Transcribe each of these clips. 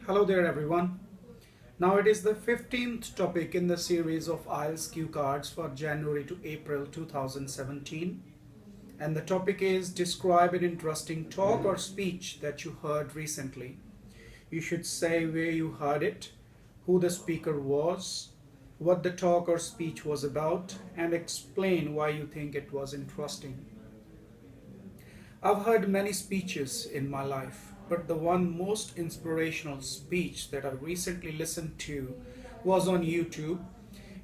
Hello there everyone. Now it is the 15th topic in the series of IELTS cue cards for January to April 2017, and the topic is describe an interesting talk or speech that you heard recently. You should say where you heard it, who the speaker was, what the talk or speech was about, and explain why you think it was interesting. I've heard many speeches in my life, but the one most inspirational speech that I recently listened to was on YouTube.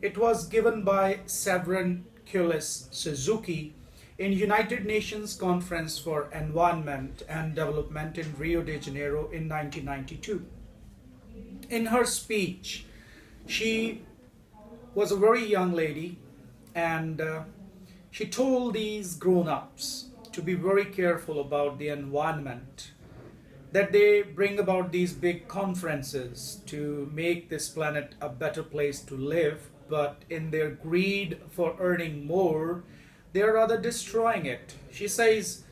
It was given by Severin Kulis Suzuki in United Nations Conference for Environment and Development in Rio de Janeiro in 1992. In her speech, she was a very young lady, and she told these grown-ups to be very careful about the environment, that they bring about these big conferences to make this planet a better place to live, but in their greed for earning more, they are rather destroying it. She says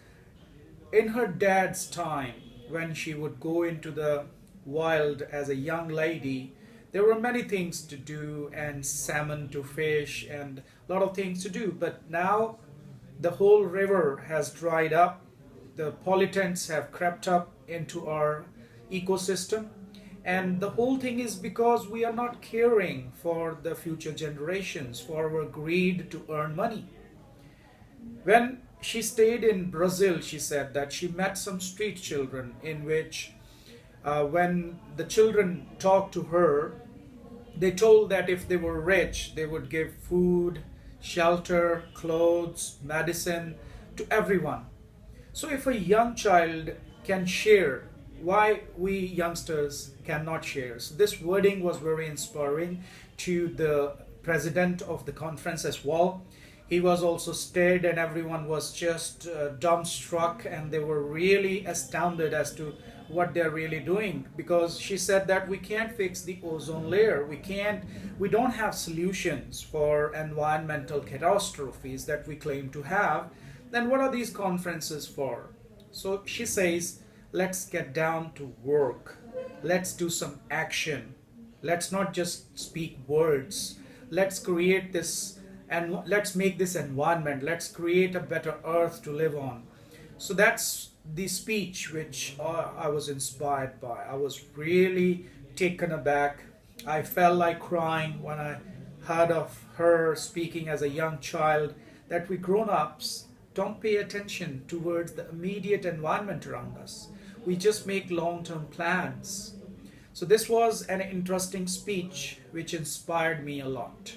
in her dad's time, when she would go into the wild as a young lady, there were many things to do and salmon to fish and a lot of things to do, but now the whole river has dried up, the pollutants have crept up into our ecosystem, and the whole thing is because we are not caring for the future generations, for our greed to earn money. When she stayed in Brazil, she said that she met some street children in which when the children talked to her, they told that if they were rich, they would give food, shelter, clothes, medicine to everyone. So if a young child can share, why we youngsters cannot share? So this wording was very inspiring to the president of the conference as well. He was also stirred, and everyone was just dumbstruck, and they were really astounded as to what they're really doing, because she said that we can't fix the ozone layer, we don't have solutions for environmental catastrophes that we claim to have. Then what are these conferences for? So she says, let's get down to work, let's do some action, let's not just speak words, let's create this and let's make this environment, let's create a better earth to live on. So that's the speech which I was inspired by. I was really taken aback. I felt like crying when I heard of her speaking as a young child, that we grown-ups don't pay attention towards the immediate environment around us. We just make long-term plans. So this was an interesting speech which inspired me a lot.